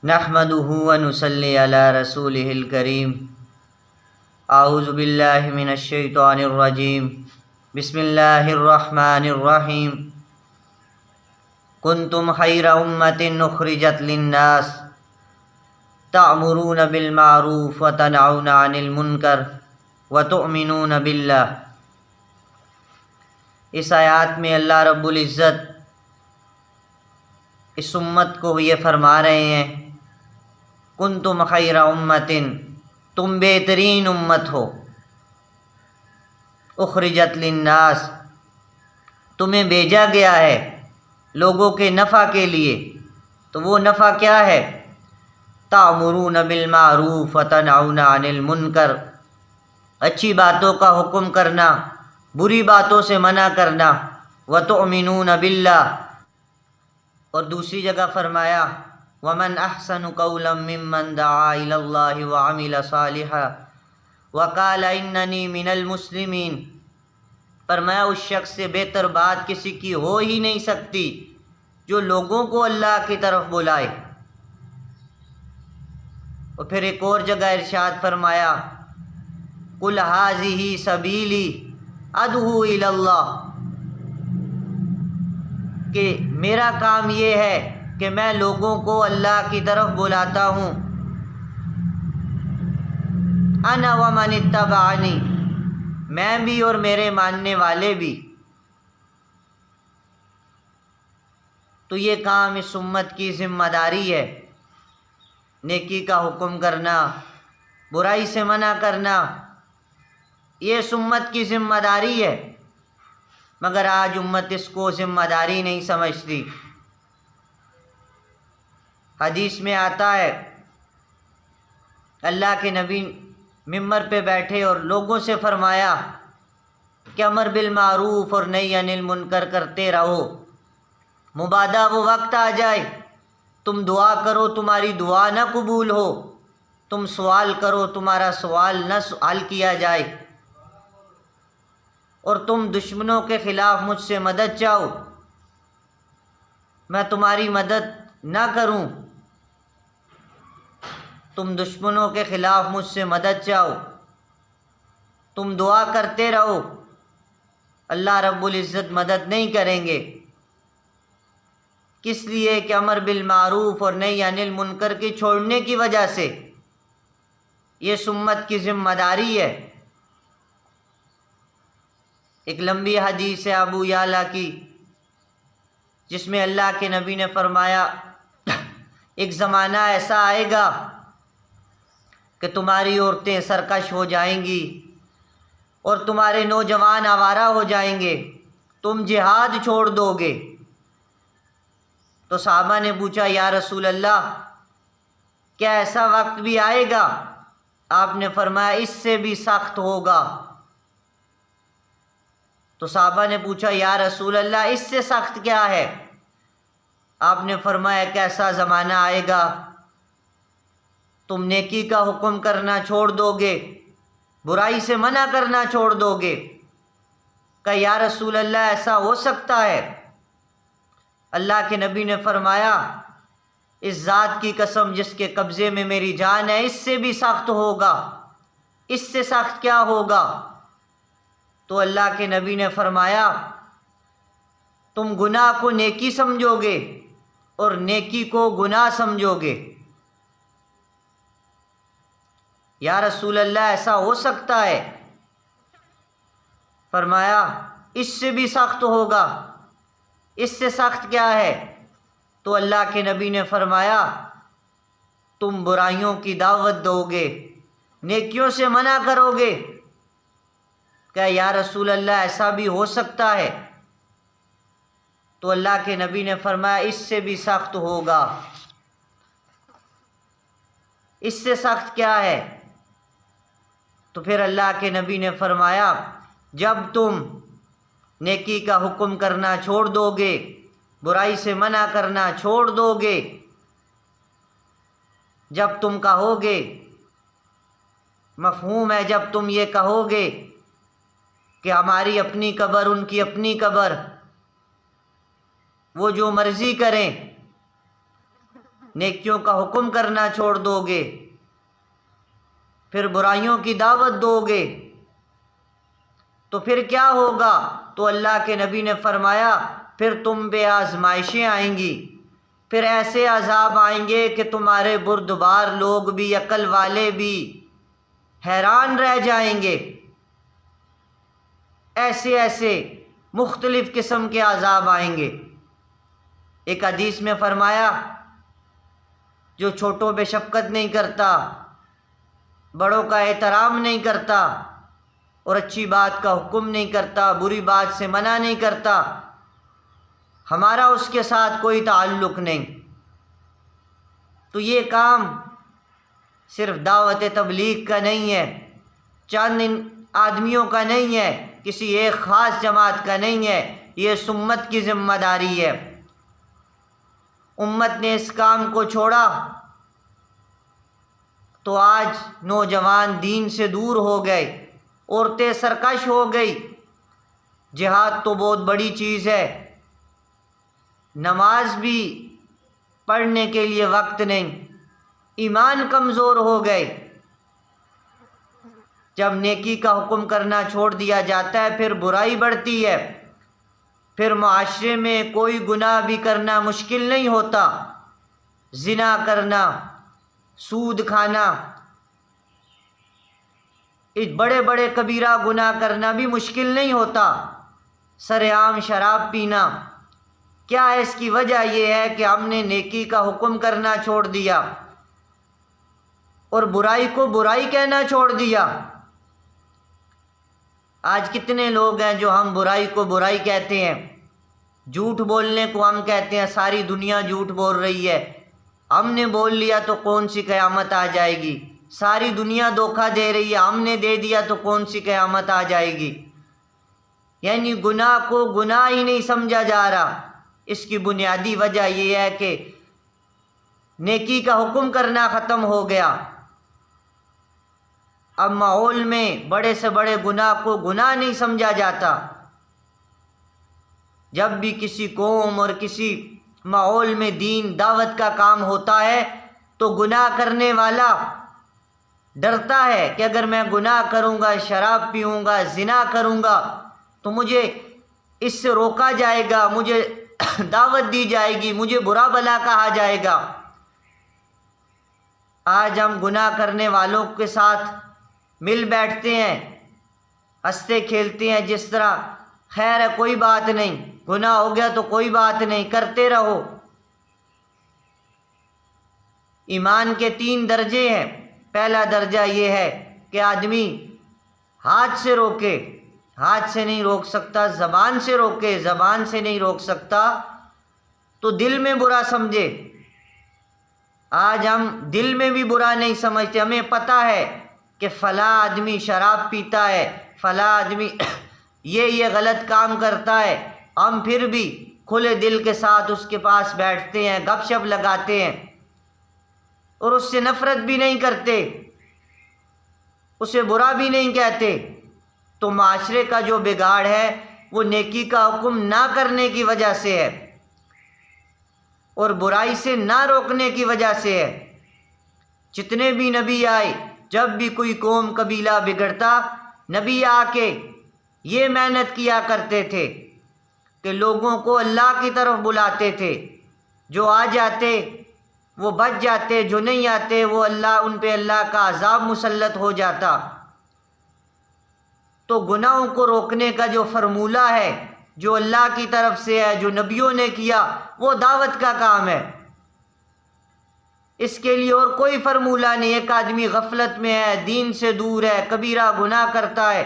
نحمده ونصلي على رسوله الكريم اعوذ باللہ من الشیطان الرجیم بسم اللہ الرحمن الرحیم کنتم خیر امۃ اخرجت للناس تأمرون بالمعروف وتنہون عن المنکر وتؤمنون باللہ۔ اس آیات میں اللہ رب العزت اس امت کو یہ فرما رہے ہیں کنتم خیر امۃ، تم بہترین امت ہو، اخرجت للناس، تمہیں بھیجا گیا ہے لوگوں کے نفع کے لیے۔ تو وہ نفع کیا ہے؟ تأمرون بالمعروف وتنہون عن المنکر، اچھی باتوں کا حکم کرنا، بری باتوں سے منع کرنا، وتؤمنون باللہ، اور دوسری جگہ فرمایا ومن احسن قولا ممن دعا الی اللہ وعمل صالحا وقال اننی من المسلمین، فرمایا اس شخص سے بہتر بات کسی کی ہو ہی نہیں سکتی جو لوگوں کو اللہ کی طرف بلائے۔ اور پھر ایک اور جگہ ارشاد فرمایا قل ھذہ سبیلی ادعو الی اللہ، کہ میرا کام یہ ہے کہ میں لوگوں کو اللہ کی طرف بلاتا ہوں، انا ومن اتبعنی، میں بھی اور میرے ماننے والے بھی۔ تو یہ کام اس امت کی ذمہ داری ہے، نیکی کا حکم کرنا، برائی سے منع کرنا، یہ اس امت کی ذمہ داری ہے، مگر آج امت اس کو ذمہ داری نہیں سمجھتی۔ حدیث میں آتا ہے اللہ کے نبی ممبر پہ بیٹھے اور لوگوں سے فرمایا کہ امر بالمعروف اور نہی عن المنکر کرتے رہو، مبادا وہ وقت آ جائے تم دعا کرو تمہاری دعا نہ قبول ہو، تم سوال کرو تمہارا سوال نہ حل کیا جائے، اور تم دشمنوں کے خلاف مجھ سے مدد چاہو، میں تمہاری مدد نہ کروں، تم دشمنوں کے خلاف مجھ سے مدد چاہو، تم دعا کرتے رہو، اللہ رب العزت مدد نہیں کریں گے۔ کس لیے کہ امر بالمعروف اور نہی عن المنکر کی چھوڑنے کی وجہ سے یہ سمت کی ذمہ داری ہے۔ ایک لمبی حدیث ہے ابو یعلا کی، جس میں اللہ کے نبی نے فرمایا ایک زمانہ ایسا آئے گا کہ تمہاری عورتیں سرکش ہو جائیں گی اور تمہارے نوجوان آوارہ ہو جائیں گے، تم جہاد چھوڑ دو گے۔ تو صحابہ نے پوچھا یا رسول اللہ کیا ایسا وقت بھی آئے گا؟ آپ نے فرمایا اس سے بھی سخت ہوگا۔ تو صحابہ نے پوچھا یا رسول اللہ اس سے سخت کیا ہے؟ آپ نے فرمایا کہ ایسا زمانہ آئے گا تم نیکی کا حکم کرنا چھوڑ دو گے، برائی سے منع کرنا چھوڑ دو گے۔ کہ یا رسول اللہ ایسا ہو سکتا ہے؟ اللہ کے نبی نے فرمایا اس ذات کی قسم جس کے قبضے میں میری جان ہے، اس سے بھی سخت ہوگا۔ اس سے سخت کیا ہوگا؟ تو اللہ کے نبی نے فرمایا تم گناہ کو نیکی سمجھو گے اور نیکی کو گناہ سمجھو گے۔ یا رسول اللہ ایسا ہو سکتا ہے؟ فرمایا اس سے بھی سخت ہوگا۔ اس سے سخت کیا ہے؟ تو اللہ کے نبی نے فرمایا تم برائیوں کی دعوت دو گے، نیکیوں سے منع کرو گے۔ کہ یا رسول اللہ ایسا بھی ہو سکتا ہے؟ تو اللہ کے نبی نے فرمایا اس سے بھی سخت ہوگا۔ اس سے سخت کیا ہے؟ تو پھر اللہ کے نبی نے فرمایا جب تم نیکی کا حکم کرنا چھوڑ دو گے، برائی سے منع کرنا چھوڑ دو گے، جب تم کہو گے، مفہوم ہے جب تم یہ کہو گے کہ ہماری اپنی قبر ان کی اپنی قبر، وہ جو مرضی کریں، نیکیوں کا حکم کرنا چھوڑ دو گے، پھر برائیوں کی دعوت دو گے، تو پھر کیا ہوگا؟ تو اللہ کے نبی نے فرمایا پھر تم پہ آزمائشیں آئیں گی، پھر ایسے عذاب آئیں گے کہ تمہارے بردبار لوگ بھی، عقل والے بھی حیران رہ جائیں گے۔ ایسے ایسے مختلف قسم کے عذاب آئیں گے۔ ایک حدیث میں فرمایا جو چھوٹوں پہ شفقت نہیں کرتا، بڑوں کا احترام نہیں کرتا، اور اچھی بات کا حکم نہیں کرتا، بری بات سے منع نہیں کرتا، ہمارا اس کے ساتھ کوئی تعلق نہیں۔ تو یہ کام صرف دعوت تبلیغ کا نہیں ہے، چند آدمیوں کا نہیں ہے، کسی ایک خاص جماعت کا نہیں ہے، یہ اس امت کی ذمہ داری ہے۔ امت نے اس کام کو چھوڑا تو آج نوجوان دین سے دور ہو گئے، عورتیں سرکش ہو گئی۔ جہاد تو بہت بڑی چیز ہے، نماز بھی پڑھنے کے لیے وقت نہیں، ایمان کمزور ہو گئے۔ جب نیکی کا حکم کرنا چھوڑ دیا جاتا ہے پھر برائی بڑھتی ہے، پھر معاشرے میں کوئی گناہ بھی کرنا مشکل نہیں ہوتا، زنا کرنا، سود کھانا، بڑے بڑے کبیرہ گناہ کرنا بھی مشکل نہیں ہوتا، سر عام شراب پینا۔ کیا ہے اس کی وجہ؟ یہ ہے کہ ہم نے نیکی کا حکم کرنا چھوڑ دیا اور برائی کو برائی کہنا چھوڑ دیا۔ آج کتنے لوگ ہیں جو ہم برائی کو برائی کہتے ہیں، جھوٹ بولنے کو ہم کہتے ہیں ساری دنیا جھوٹ بول رہی ہے، ہم نے بول لیا تو کون سی قیامت آ جائے گی، ساری دنیا دھوکہ دے رہی ہے، ہم نے دے دیا تو کون سی قیامت آ جائے گی۔ یعنی گناہ کو گناہ ہی نہیں سمجھا جا رہا۔ اس کی بنیادی وجہ یہ ہے کہ نیکی کا حکم کرنا ختم ہو گیا۔ اب ماحول میں بڑے سے بڑے گناہ کو گناہ نہیں سمجھا جاتا۔ جب بھی کسی قوم اور کسی ماحول میں دین دعوت کا کام ہوتا ہے تو گناہ کرنے والا ڈرتا ہے کہ اگر میں گناہ کروں گا، شراب پیوں گا، زنا کروں گا تو مجھے اس سے روکا جائے گا، مجھے دعوت دی جائے گی، مجھے برا بھلا کہا جائے گا۔ آج ہم گناہ کرنے والوں کے ساتھ مل بیٹھتے ہیں، ہنستے کھیلتے ہیں، جس طرح خیر ہے، کوئی بات نہیں، گناہ ہو گیا تو کوئی بات نہیں، کرتے رہو۔ ایمان کے 3 درجے ہیں۔ پہلا درجہ یہ ہے کہ آدمی ہاتھ سے روکے، ہاتھ سے نہیں روک سکتا، زبان سے روکے، زبان سے نہیں روک سکتا تو دل میں برا سمجھے۔ آج ہم دل میں بھی برا نہیں سمجھتے، ہمیں پتہ ہے کہ فلاں آدمی شراب پیتا ہے، فلاں آدمی یہ غلط کام کرتا ہے، ہم پھر بھی کھلے دل کے ساتھ اس کے پاس بیٹھتے ہیں، گپ شپ لگاتے ہیں اور اس سے نفرت بھی نہیں کرتے، اسے برا بھی نہیں کہتے۔ تو معاشرے کا جو بگاڑ ہے وہ نیکی کا حکم نہ کرنے کی وجہ سے ہے اور برائی سے نہ روکنے کی وجہ سے ہے۔ جتنے بھی نبی آئے، جب بھی کوئی قوم قبیلہ بگڑتا، نبی آ کے یہ محنت کیا کرتے تھے کہ لوگوں کو اللہ کی طرف بلاتے تھے۔ جو آ جاتے وہ بچ جاتے، جو نہیں آتے وہ ان پہ اللہ کا عذاب مسلط ہو جاتا۔ تو گناہوں کو روکنے کا جو فرمولہ ہے، جو اللہ کی طرف سے ہے، جو نبیوں نے کیا، وہ دعوت کا کام ہے۔ اس کے لیے اور کوئی فرمولہ نہیں۔ ایک آدمی غفلت میں ہے، دین سے دور ہے، کبیرہ گناہ کرتا ہے،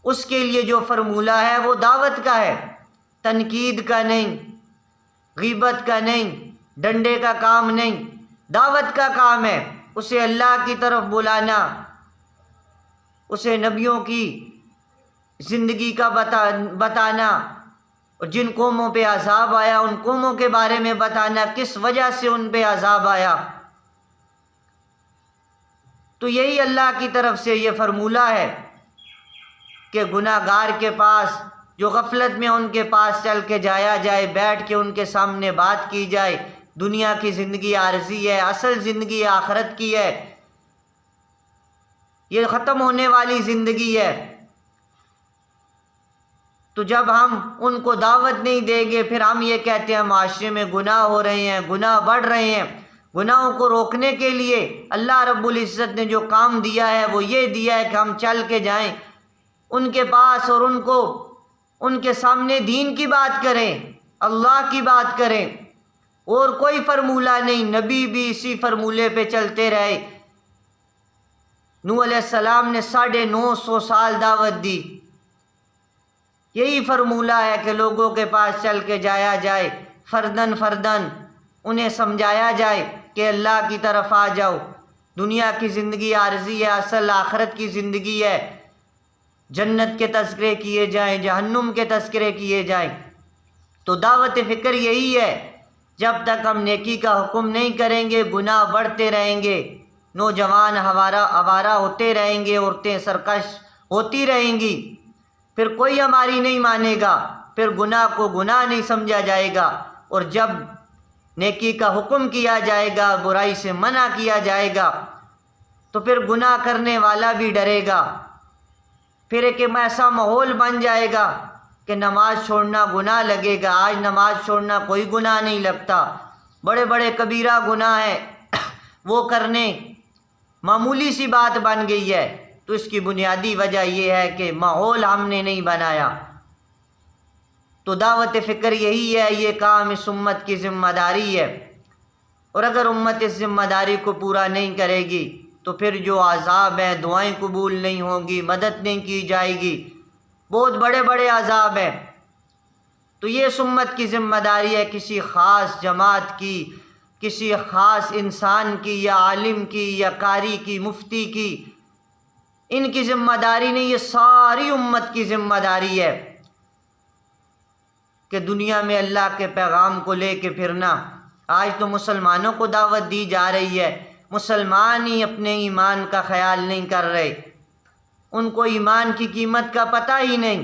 اس کے لیے جو فرمولہ ہے وہ دعوت کا ہے، تنقید کا نہیں، غیبت کا نہیں، ڈنڈے کا کام نہیں، دعوت کا کام ہے۔ اسے اللہ کی طرف بلانا، اسے نبیوں کی زندگی کا بتانا، اور جن قوموں پہ عذاب آیا ان قوموں کے بارے میں بتانا، کس وجہ سے ان پہ عذاب آیا۔ تو یہی اللہ کی طرف سے یہ فرمولہ ہے کہ گناہ گار کے پاس، جو غفلت میں ان کے پاس چل کے جایا جائے، بیٹھ کے ان کے سامنے بات کی جائے دنیا کی زندگی عارضی ہے، اصل زندگی آخرت کی ہے، یہ ختم ہونے والی زندگی ہے۔ تو جب ہم ان کو دعوت نہیں دیں گے، پھر ہم یہ کہتے ہیں معاشرے میں گناہ ہو رہے ہیں، گناہ بڑھ رہے ہیں۔ گناہوں کو روکنے کے لیے اللہ رب العزت نے جو کام دیا ہے وہ یہ دیا ہے کہ ہم چل کے جائیں ان کے پاس اور ان کے سامنے دین کی بات کریں، اللہ کی بات کریں، اور کوئی فرمولہ نہیں۔ نبی بھی اسی فرمولے پہ چلتے رہے۔ نوح علیہ السلام نے 950 سال دعوت دی، یہی فرمولہ ہے کہ لوگوں کے پاس چل کے جایا جائے، فردن فردن انہیں سمجھایا جائے کہ اللہ کی طرف آ جاؤ، دنیا کی زندگی عارضی ہے، اصل آخرت کی زندگی ہے، جنت کے تذکرے کیے جائیں، جہنم کے تذکرے کیے جائیں۔ تو دعوت فکر یہی ہے، جب تک ہم نیکی کا حکم نہیں کریں گے گناہ بڑھتے رہیں گے، نوجوان آوارہ ہوتے رہیں گے، عورتیں سرکش ہوتی رہیں گی، پھر کوئی ہماری نہیں مانے گا، پھر گناہ کو گناہ نہیں سمجھا جائے گا، اور جب نیکی کا حکم کیا جائے گا، برائی سے منع کیا جائے گا، تو پھر گناہ کرنے والا بھی ڈرے گا۔ پھر ایک ایسا ماحول بن جائے گا کہ نماز چھوڑنا گناہ لگے گا۔ آج نماز چھوڑنا کوئی گناہ نہیں لگتا، بڑے بڑے کبیرہ گناہ ہیں وہ کرنے معمولی سی بات بن گئی ہے۔ تو اس کی بنیادی وجہ یہ ہے کہ ماحول ہم نے نہیں بنایا۔ تو دعوت فکر یہی ہے، یہ کام اس امت کی ذمہ داری ہے، اور اگر امت اس ذمہ داری کو پورا نہیں کرے گی تو پھر جو عذاب ہیں، دعائیں قبول نہیں ہوں گی، مدد نہیں کی جائے گی، بہت بڑے بڑے عذاب ہیں۔ تو یہ اس امت کی ذمہ داری ہے، کسی خاص جماعت کی، کسی خاص انسان کی، یا عالم کی، یا قاری کی، مفتی کی، ان کی ذمہ داری نہیں، یہ ساری امت کی ذمہ داری ہے کہ دنیا میں اللہ کے پیغام کو لے کے پھرنا۔ آج تو مسلمانوں کو دعوت دی جا رہی ہے، مسلمان ہی اپنے ایمان کا خیال نہیں کر رہے، ان کو ایمان کی قیمت کا پتہ ہی نہیں۔